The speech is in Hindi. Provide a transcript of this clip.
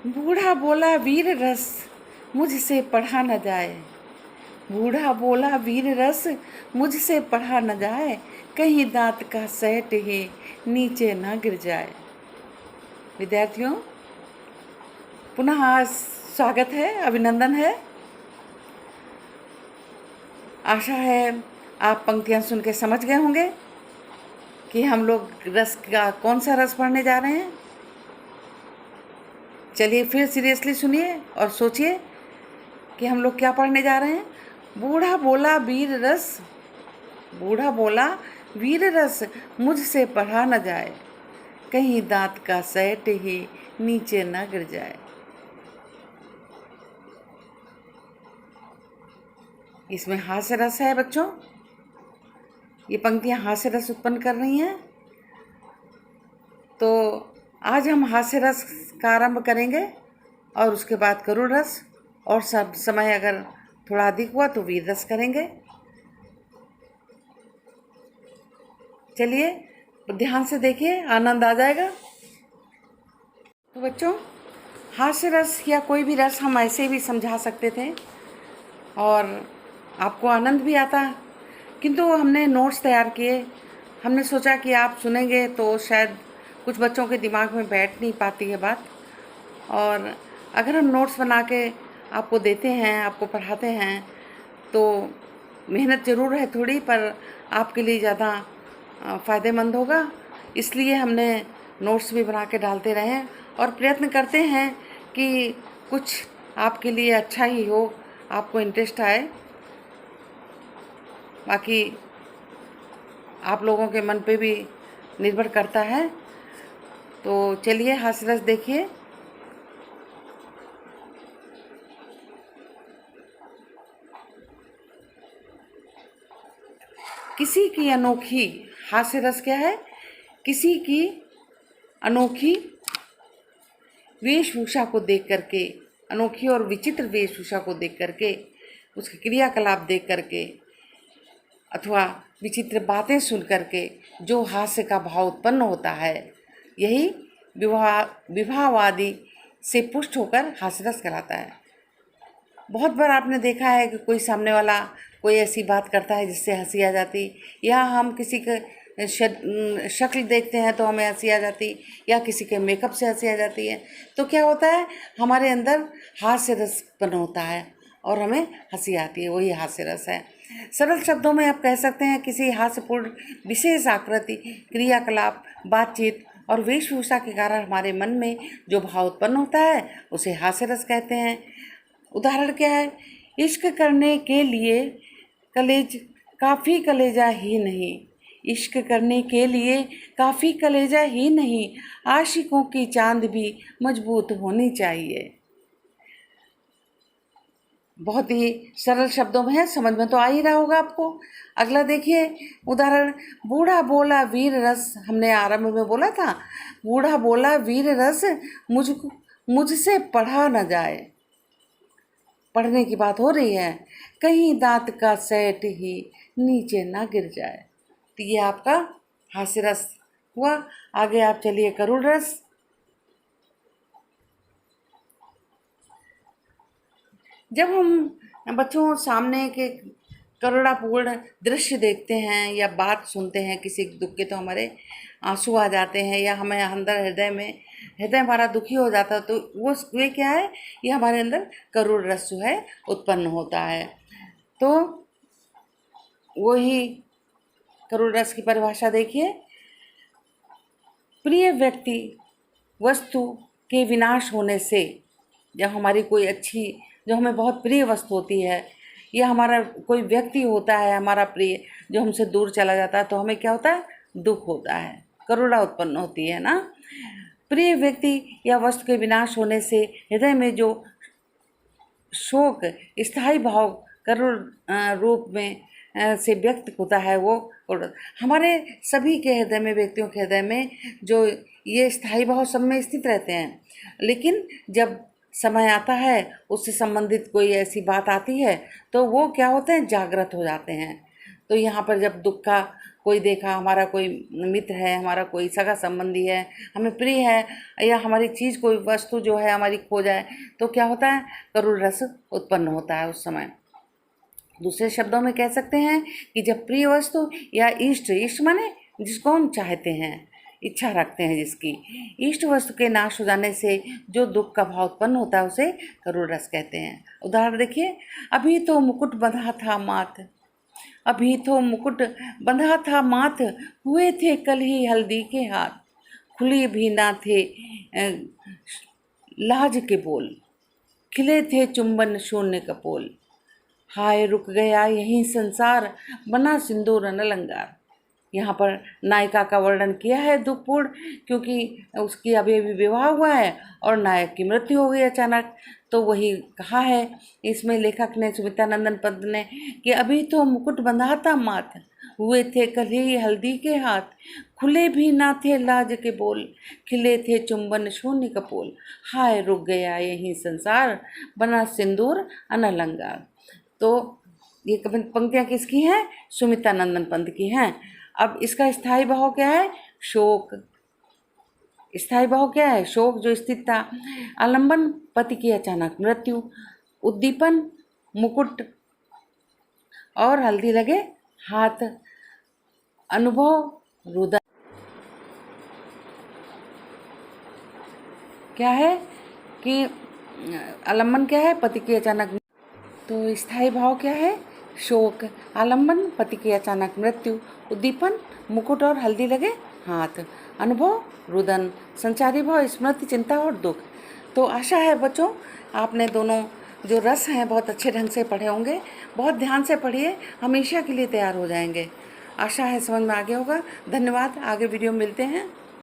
बूढ़ा बोला वीर रस मुझसे पढ़ा न जाए। बूढ़ा बोला वीर रस मुझसे पढ़ा न जाए, कहीं दांत का सेट ही नीचे न गिर जाए। विद्यार्थियों, पुनः स्वागत है, अभिनंदन है। आशा है आप पंक्तियां सुन के समझ गए होंगे कि हम लोग रस का कौन सा रस पढ़ने जा रहे हैं। चलिए फिर सीरियसली सुनिए और सोचिए कि हम लोग क्या पढ़ने जा रहे हैं। बूढ़ा बोला वीर रस, बूढ़ा बोला वीर रस मुझसे पढ़ा न जाए, कहीं दांत का सेट ही नीचे न गिर जाए। इसमें हास्य रस है बच्चों। ये पंक्तियां हास्य रस उत्पन्न कर रही हैं। तो आज हम हास्य रस का आरंभ करेंगे और उसके बाद करुण रस, और सब समय अगर थोड़ा अधिक हुआ तो वीर रस करेंगे। चलिए ध्यान से देखिए, आनंद आ जाएगा। तो बच्चों, हास्य रस या कोई भी रस हम ऐसे भी समझा सकते थे और आपको आनंद भी आता, किंतु हमने नोट्स तैयार किए। हमने सोचा कि आप सुनेंगे तो शायद कुछ बच्चों के दिमाग में बैठ नहीं पाती है बात, और अगर हम नोट्स बना के आपको देते हैं, आपको पढ़ाते हैं, तो मेहनत ज़रूर है थोड़ी, पर आपके लिए ज़्यादा फ़ायदेमंद होगा। इसलिए हमने नोट्स भी बना के डालते रहें और प्रयत्न करते हैं कि कुछ आपके लिए अच्छा ही हो, आपको इंटरेस्ट आए। बाकी आप लोगों के मन पे भी निर्भर करता है। तो चलिए हास्य रस देखिए। किसी की अनोखी, हास्य रस क्या है? किसी की अनोखी वेशभूषा को देख करके, अनोखी और विचित्र वेशभूषा को देख करके, उसके क्रियाकलाप देख करके अथवा विचित्र बातें सुन करके जो हास्य का भाव उत्पन्न होता है, यही विवाहवादी से पुष्ट होकर हास्य रस कहलाता है। बहुत बार आपने देखा है कि कोई सामने वाला कोई ऐसी बात करता है जिससे हंसी आ जाती, या हम किसी के शक्ल देखते हैं तो हमें हंसी आ जाती, या किसी के मेकअप से हंसी आ जाती है। तो क्या होता है, हमारे अंदर हास्य रस उत्पन्न होता है और हमें हंसी आती है, वही हास्य रस है। सरल शब्दों में आप कह सकते हैं किसी हास्यपूर्ण विशेष आकृति, क्रियाकलाप, बातचीत और वेशभूषा के कारण हमारे मन में जो भाव उत्पन्न होता है उसे हास्य रस कहते हैं। उदाहरण क्या है? इश्क करने के लिए काफ़ी कलेजा ही नहीं, इश्क करने के लिए काफ़ी कलेजा ही नहीं, आशिकों की चांद भी मजबूत होनी चाहिए। बहुत ही सरल शब्दों में है, समझ में तो आ ही रहा होगा आपको। अगला देखिए उदाहरण, बूढ़ा बोला वीर रस, हमने आरंभ में बोला था, बूढ़ा बोला वीर रस मुझसे पढ़ा न जाए। पढ़ने की बात हो रही है, कहीं दांत का सेट ही नीचे ना गिर जाए। तो ये आपका हास्य रस हुआ। आगे आप चलिए करुण रस। जब हम बच्चों सामने के करुणापूर्ण दृश्य देखते हैं या बात सुनते हैं किसी दुख के, तो हमारे आंसू आ जाते हैं, या हमें अंदर हृदय हमारा दुखी हो जाता है, तो वे क्या है, ये हमारे अंदर करुण रस जो है उत्पन्न होता है। तो वही करुण रस की परिभाषा देखिए, प्रिय व्यक्ति वस्तु के विनाश होने से, जब हमारी कोई अच्छी, जो हमें बहुत प्रिय वस्तु होती है, या हमारा कोई व्यक्ति होता है हमारा प्रिय जो हमसे दूर चला जाता है, तो हमें क्या होता है, दुख होता है, करुणा उत्पन्न होती है ना। प्रिय व्यक्ति या वस्तु के विनाश होने से हृदय में जो शोक स्थायी भाव करुण रूप में से व्यक्त होता है, वो हमारे सभी के हृदय में, व्यक्तियों के हृदय में जो ये स्थायी भाव सब में स्थित रहते हैं। लेकिन जब समय आता है, उससे संबंधित कोई ऐसी बात आती है, तो वो क्या होते हैं, जागृत हो जाते हैं। तो यहाँ पर जब दुख का कोई देखा, हमारा कोई मित्र है, हमारा कोई सगा संबंधी है, हमें प्रिय है, या हमारी चीज़ कोई वस्तु जो है हमारी खो जाए, तो क्या होता है, करुण रस उत्पन्न होता है उस समय। दूसरे शब्दों में कह सकते हैं कि जब प्रिय वस्तु या इष्ट माने जिसको हम चाहते हैं, इच्छा रखते हैं जिसकी, इष्ट वस्तु के नाश हो जाने से जो दुख का भाव उत्पन्न होता है उसे करुण रस कहते हैं। उदाहरण देखिए, अभी तो मुकुट बंधा था माथ, अभी तो मुकुट बंधा था माथ, हुए थे कल ही हल्दी के हाथ, खुले भी ना थे लाज के बोल, खिले थे चुंबन शून्य कपोल, हाय रुक गया यही संसार, बना सिंदूर अलंकार। यहाँ पर नायिका का वर्णन किया है दुखपूर्ण, क्योंकि उसकी अभी अभी विवाह हुआ है और नायक की मृत्यु हो गई अचानक। तो वही कहा है इसमें लेखक ने, सुमित्रा नंदन पंत ने, कि अभी तो मुकुट बंधा था माथ, हुए थे कल ही हल्दी के हाथ, खुले भी ना थे लाज के बोल, खिले थे चुंबन शून्य कपोल, हाय रुक गया यही संसार, बना सिंदूर अनलंकार। तो ये पंक्तियाँ किसकी हैं? सुमित्रा नंदन पंत की हैं। अब इसका स्थायी भाव क्या है? शोक। स्थायी भाव क्या है? शोक जो स्थित था। आलंबन पति की अचानक मृत्यु, उद्दीपन मुकुट और हल्दी लगे हाथ, अनुभव रुदन। क्या है कि आलंबन क्या है? पति की अचानक। तो स्थायी भाव क्या है? शोक, आलंबन पति की अचानक मृत्यु, उद्दीपन मुकुट और हल्दी लगे हाथ, अनुभव रुदन, संचारी भाव स्मृति चिंता और दुख। तो आशा है बच्चों आपने दोनों जो रस हैं बहुत अच्छे ढंग से पढ़े होंगे। बहुत ध्यान से पढ़िए, हमेशा के लिए तैयार हो जाएंगे। आशा है समझ में आ गया होगा। धन्यवाद, आगे वीडियो मिलते हैं।